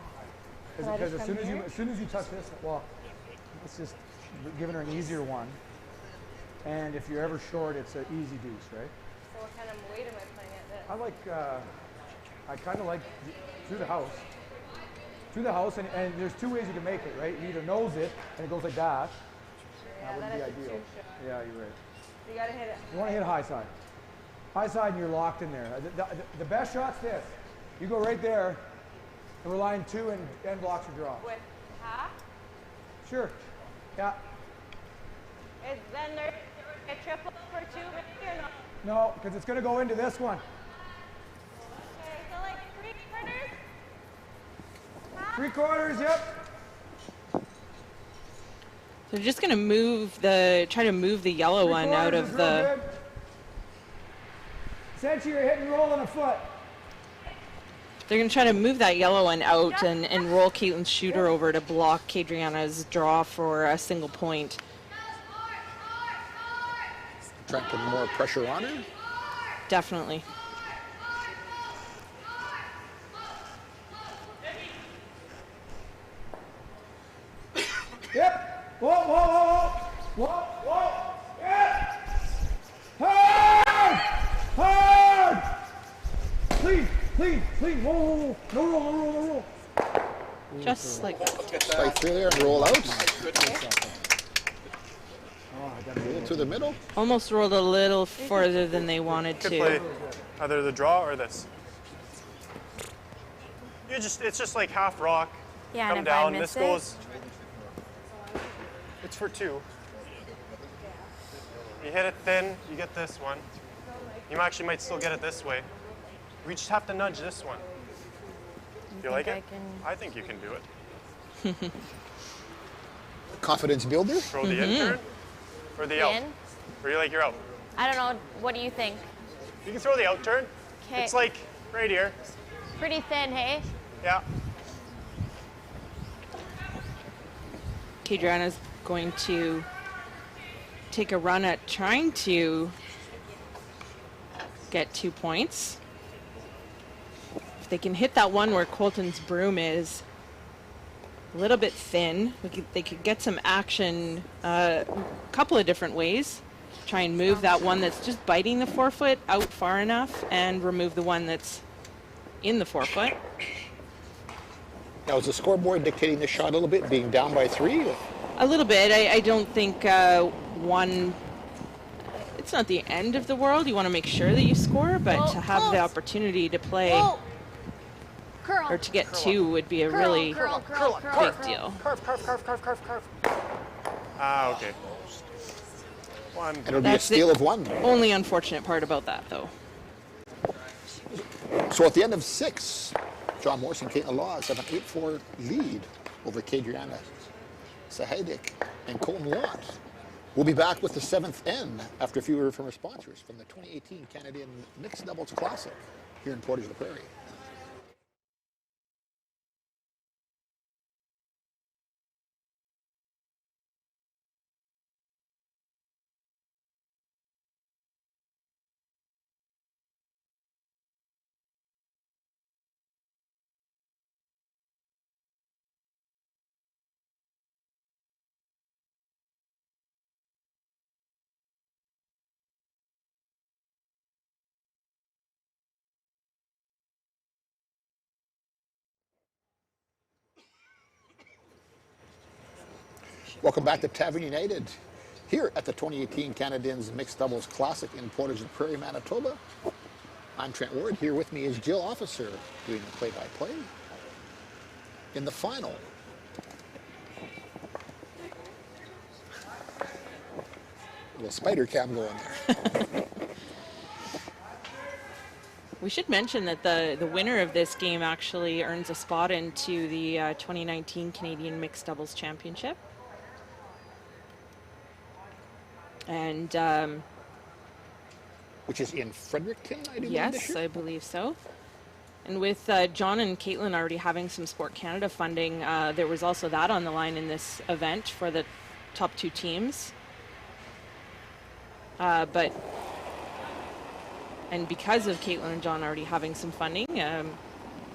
Because as soon as you touch this, well, it's just giving her an easier one. And if you're ever short, it's an easy deuce, right? So what kind of weight am I playing at this? I like, I kind of like through the house. Through the house, and there's 2 ways you can make it, right? You either nose it, and it goes like that. Yeah, That wouldn't be that is a ideal. 2-shot. Yeah, you're right. You gotta hit it. You want to hit high side. High side, and you're locked in there. The best shot's this. You go right there, and we're line 2, and end blocks your draw. With half? Sure. Yeah. Is then there a triple for 2 maybe or not? No, because it's going to go into this one. Okay, so like 3/4? Half? 3/4, yep. So they're just going to try to move the yellow one out 3/4 of is real the. good. Essentially, you're hitting roll on a foot. They're going to try to move that yellow one out and roll Caitlin's shooter over to block Kadriana's draw for a single point. Trying to put more pressure on her. Definitely. Yep. Whoa, whoa, whoa, whoa. Whoa, whoa. Yeah. Hard! Hard! Clean, clean, clean. Whoa, whoa, whoa. No roll, no roll, no roll. Just like Right through there and roll out. Oh, I got to Roll to the middle. almost rolled a little further than they wanted Could to. play either the draw or this. It's just like half rock. Yeah, Come and if I down. miss This it? goes. It's for 2. You hit it thin, you get this one. You actually might still get it this way. We just have to nudge this one. You like it? I think you can do it. Confidence builder. Throw the in turn or the out? In? Or you like your out? I don't know. What do you think? You can throw the out turn. 'Kay. It's like right here. Pretty thin, hey? Yeah. Kadriana's going to take a run at trying to get 2 points. If they can hit that one where Colton's broom is a little bit thin, they could get some action a couple of different ways. Try and move that one that's just biting the forefoot out far enough and remove the one that's in the forefoot. Now, is the scoreboard dictating the shot a little bit, being down by 3? A little bit. I don't think one, it's not the end of the world. You want to make sure that you score, but to have the opportunity to play Curl. or to get 2 would be a really curl, big deal. Curve. Ah, okay. One. And it'll be a That's steal the of 1. only unfortunate part about that, though. So at the end of 6, John Morrison and Caitlin Laws have an 8-4 lead over Kadriana Sahaydik and Colton Lott. We'll be back with the 7th end after a few words from our sponsors from the 2018 Canadian Mixed Doubles Classic here in Portage la Prairie. Welcome back to Tavern United here at the 2018 Canadians Mixed Doubles Classic in Portage la Prairie, Manitoba. I'm Trent Ward. Here with me is Jill Officer doing the play-by-play. In the final, a little spider cam going there. We should mention that the winner of this game actually earns a spot into the 2019 Canadian Mixed Doubles Championship. And Which is in Fredericton, I do believe, this yes, year? I believe so. And with John and Caitlin already having some Sport Canada funding, there was also that on the line in this event for the top 2 teams. And because of Caitlin and John already having some funding,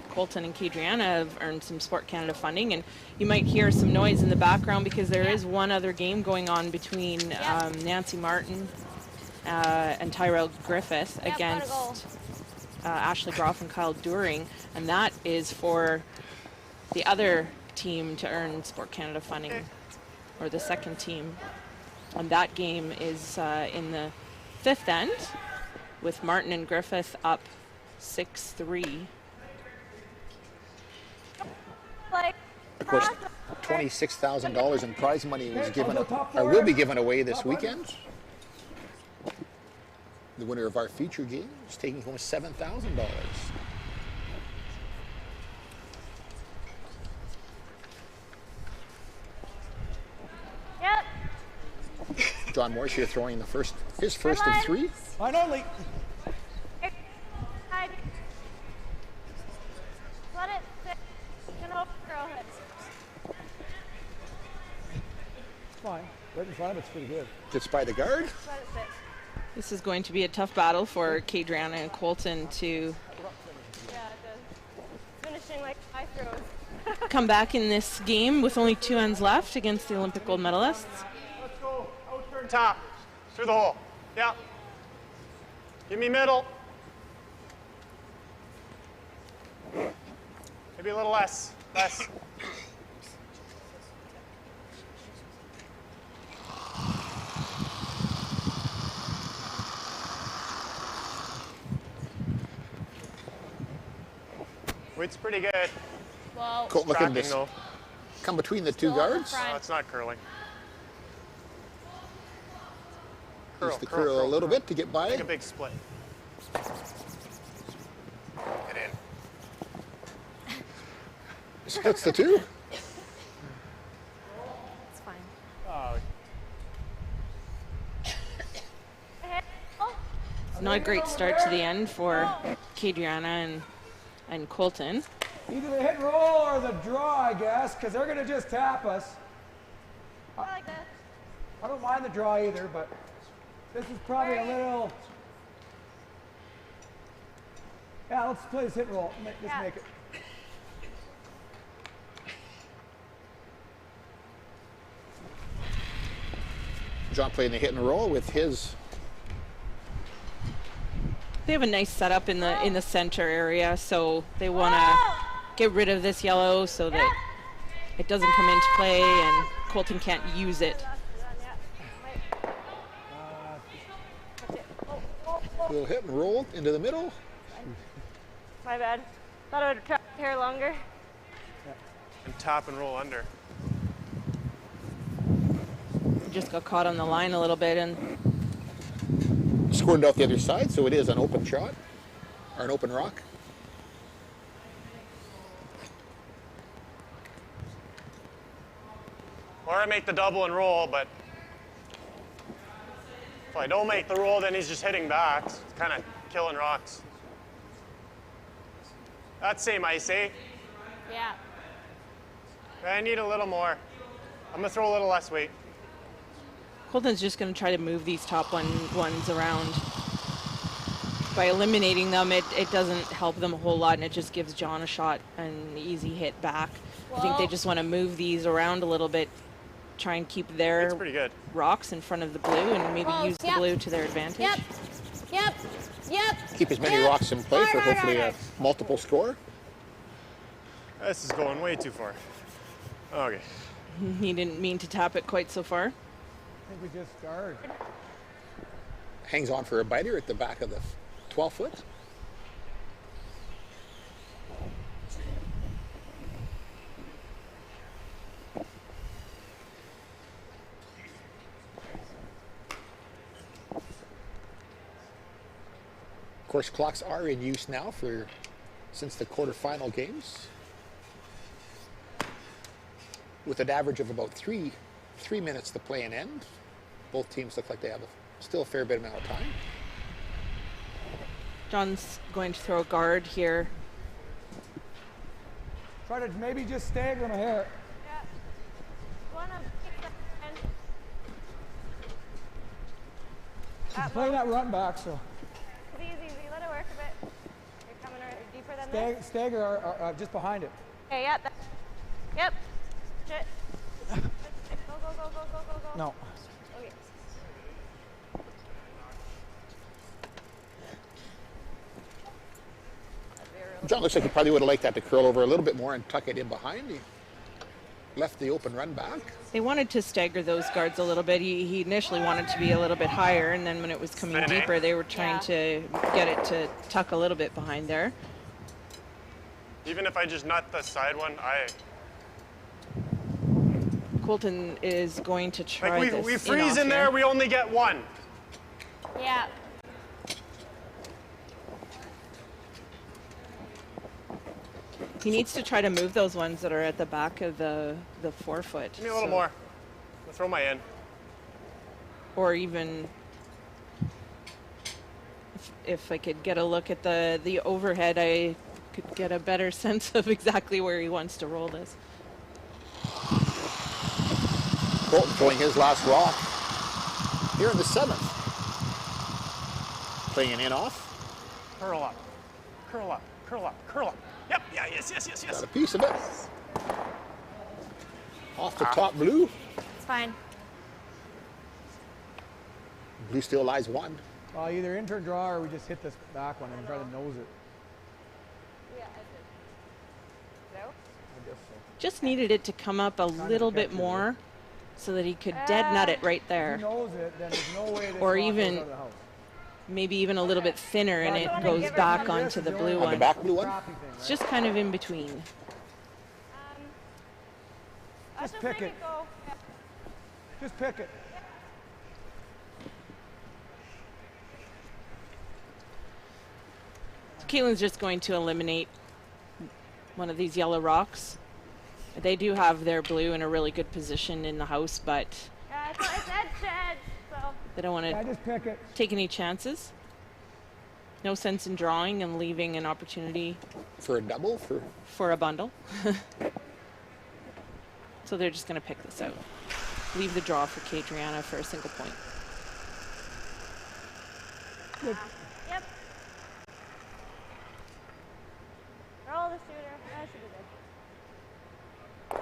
Colton and Kadriana have earned some Sport Canada funding, and you might hear some noise in the background because there is one other game going on between Nancy Martin and Tyrell Griffith against Ashley Groff and Kyle During, and that is for the other team to earn Sport Canada funding, or the second team. And that game is in the 5th end, with Martin and Griffith up 6-3. Of course, $26,000 in prize money was given, or will be given away this weekend. The winner of our feature game is taking home $7,000. Yep. John Morris here throwing his first of 3. Line only. Let it sit. Can hold girl hit. It's fine. Right in front of it's pretty good. Just by the guard. Let it sit. This is going to be a tough battle for Kadriana and Colton to Yeah, it does. Finishing like high throws. come back in this game with only 2 ends left against the Olympic gold medalists. Let's go. Out turn top. Through the hole. Yeah. Give me middle. Maybe a little less. Less. Weight's pretty good. Whoa. Cool, look at Tracking this. though. Come between the 2 Still on the guards. front. No, it's not curling. Just the curl a little bit to get by. Take a big split. Get in. Splits the two. It's fine. Oh, It's not a great start to the end for Kadriana and Colton. Either the hit and roll or the draw, I guess, because they're going to just tap us. I like that. I don't mind the draw either, but this is probably a little. Yeah, let's play this hit and roll. Just make it. John playing the hit and roll with his. They have a nice setup in the center area, so they want to get rid of this yellow so that it doesn't come into play and Colton can't use it. Little hit and roll into the middle. My bad. Thought I would have trapped hair longer. and tap and roll under. Just got caught on the line a little bit and Scored out the other side, so it is an open shot or an open rock. Or I make the double and roll, but if I don't make the roll, then he's just hitting back. It's kind of killing rocks. That's same ice, eh? Yeah. I need a little more. I'm gonna throw a little less weight. Colton's just going to try to move these top ones around. By eliminating them, it doesn't help them a whole lot, and it just gives John a shot, an easy hit back. I think they just want to move these around a little bit, try and keep their It's pretty good. rocks in front of the blue, and maybe use the blue to their advantage. Yep. Yep. Yep. Keep as many rocks in play for hopefully a multiple score. This is going way too far. Okay. He didn't mean to tap it quite so far. I think we just guard. Hangs on for a biter at the back of the 12-foot. Of course, clocks are in use now since the quarterfinal games, with an average of about three minutes to play an end. Both teams look like they have still a fair bit amount of time. John's going to throw a guard here. Try to maybe just stagger them here. Yeah. Wanna kick that in. He's playing that run back, so It's easy. Let it work a bit. You're coming deeper than this. stagger are just behind it. Okay, yeah. Yep. Shit. Go. No. Okay. John looks like he probably would have liked that to curl over a little bit more and tuck it in behind. He left the open run back. They wanted to stagger those guards a little bit. He initially wanted to be a little bit higher, and then when it was coming deeper, they were trying to get it to tuck a little bit behind there. Even if I just nut the side one, Colton is going to try like this we freeze off in there, here. we only get one. Yeah. He needs to try to move those ones that are at the back of the 4-foot. Give me a little more. I'll throw my in. Or even if I could get a look at the overhead, I could get a better sense of exactly where he wants to roll this. Colton throwing his last rock here in the 7th. Playing an in off. Curl up. Curl up. Curl up. Curl up. Yep. Yeah. Yes. Got a piece of it. Off the top blue. It's fine. Blue still lies one. Either in turn draw or we just hit this back one and try to nose it. Yeah, I did. No? I guess so. Just needed it to come up a little bit more so that he could dead nut it right If there. he knows it, then there's no way this Or rock goes even out of the house. maybe even a little bit thinner and it Wanna goes give it back one onto the blue On the one. back blue one. Crappy thing, It's right? just kind of in between. I'll Just pick make it. Go. Yeah. Just pick it. Caitlin's just going to eliminate one of these yellow rocks. They do have their blue in a really good position in the house, but Yeah, it's edge to edge, so. they don't want Yeah, to just pick it. take any chances. No sense in drawing and leaving an opportunity For a double? for a bundle. So they're just going to pick this out. Leave the draw for Kadriana for a single point. Yep. Roll the shooter. That should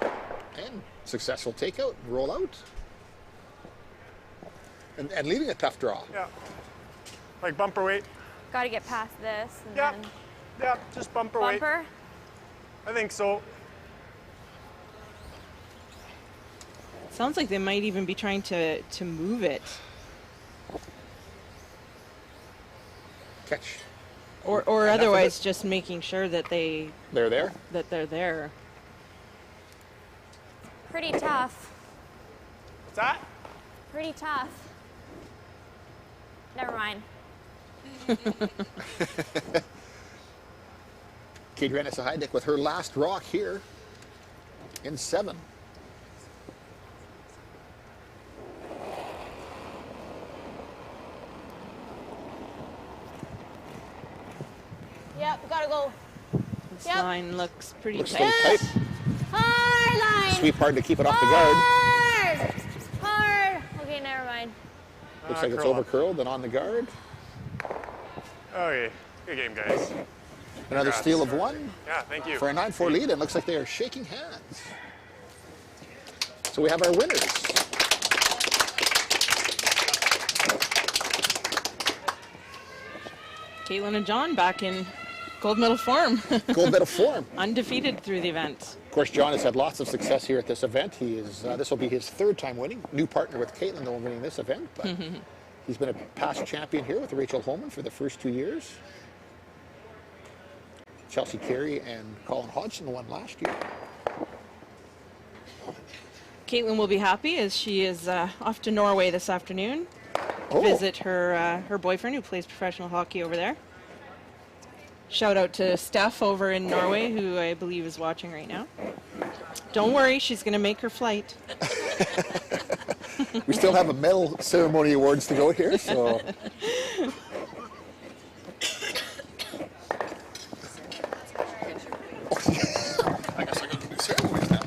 be good. And successful takeout, roll out. And leaving a tough draw. Yeah. Like bumper weight. Got to get past this. And Yeah. then Yeah, just bumper weight. bumper. I think so. Sounds like they might even be trying to move it. Catch. Or otherwise just making sure that They're there. they're there. Pretty tough. What's that? Pretty tough. Never mind. Kadriana Sahaydak with her last rock here in 7. Yep, gotta go. This Yep. line looks pretty Looks tight. tight. Hard line. Sweep hard to keep it off the guard. Hard. Hard. Okay, never mind. Looks like it's curl over up. curled and on the guard. Okay, good game, guys. Another Congrats. steal of 1 Yeah, thank you. for a 9-4 lead, and looks like they are shaking hands. So we have our winners. Caitlin and John back in gold medal form. Gold medal form. Undefeated through the event. Of course, John has had lots of success here at this event. He is. This will be his 3rd time winning. New partner with Caitlin, though, winning this event. But he's been a past champion here with Rachel Holman for the first 2 years. Chelsea Carey and Colin Hodgson won last year. Caitlin will be happy as she is off to Norway this afternoon. Oh. Visit her boyfriend who plays professional hockey over there. Shout out to Steph over in Norway, who I believe is watching right now. Don't worry, she's going to make her flight. We still have a medal ceremony awards to go here, so. I guess I got to do ceremonies now.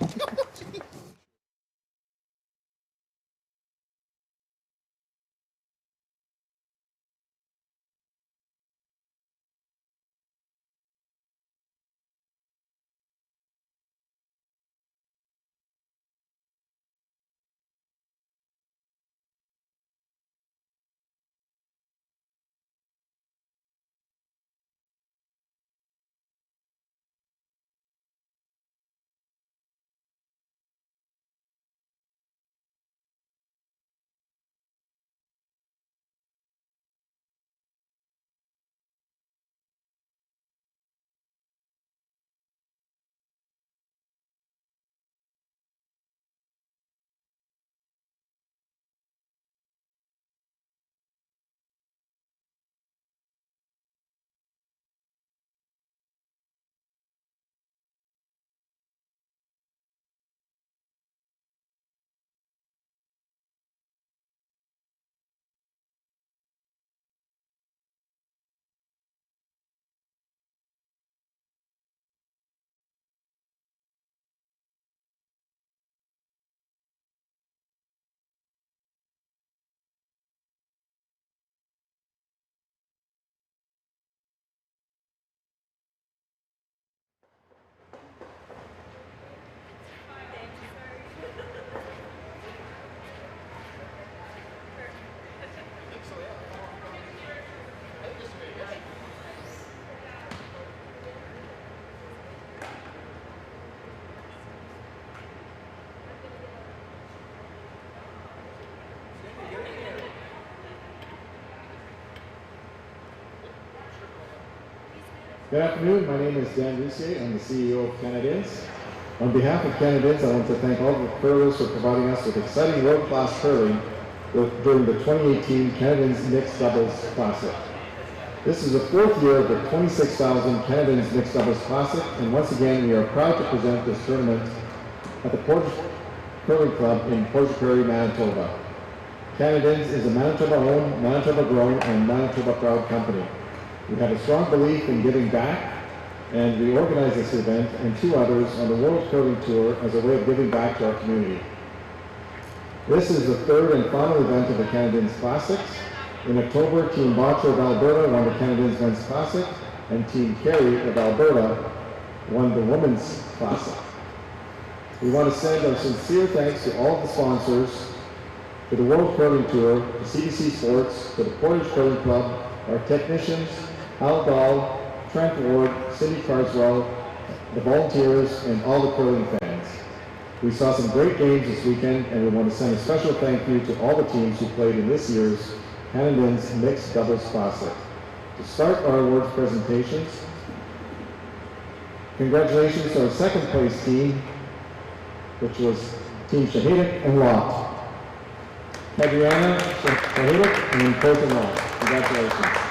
Good afternoon, my name is Dan Lucier. I'm the CEO of Canad. On behalf of Canad, I want to thank all the curlers for providing us with exciting world-class curling during the 2018 Canadians Mixed Doubles Classic. This is the fourth year of the 26,000 Canadians Mixed Doubles Classic, and once again we are proud to present this tournament at the Portage Curling Club in Portage Prairie, Manitoba. Canadians is a Manitoba-owned, Manitoba-grown, and Manitoba-proud company. We have a strong belief in giving back, and we organize this event and two others on the World Curling Tour as a way of giving back to our community. This is the third and final event of the Canadians Classics. In October, Team Botcher of Alberta won the Canadians Men's Classic, and Team Kerry of Alberta won the Women's Classic. We want to send our sincere thanks to all of the sponsors, to the World Curling Tour, to CBC Sports, to the Portage Curling Club, our technicians, Hal Dahl, Trent Ward, Cindy Carswell, the volunteers, and all the curling fans. We saw some great games this weekend, and we want to send a special thank you to all the teams who played in this year's Canadians Mixed Doubles Classic. To start our awards presentations, congratulations to our second place team, which was Team Shahedic and Lot. Adriana Shahedic and Colton Lot. Congratulations.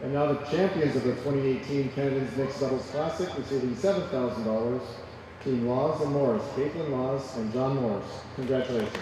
And now the champions of the 2018 Canadians Mixed Doubles Classic, receiving $7,000, Team Laws and Morris, Caitlin Laws and John Morris. Congratulations.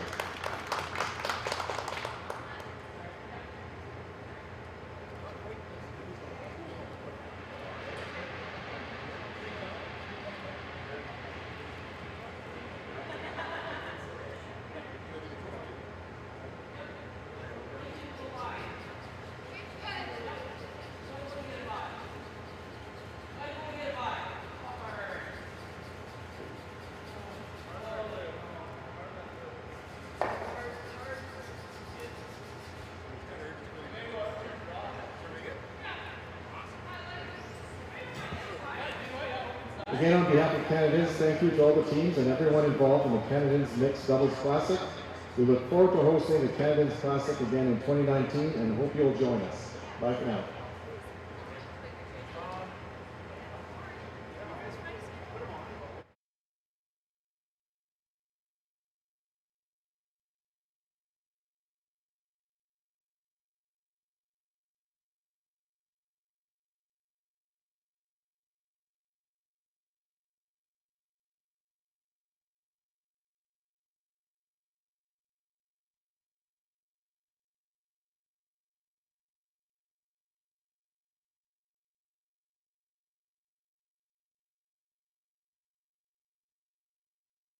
Again, on behalf of Canadians, thank you to all the teams and everyone involved in the Canadians Mixed Doubles Classic. We look forward to hosting the Canadians Classic again in 2019 and hope you'll join us. Bye for now.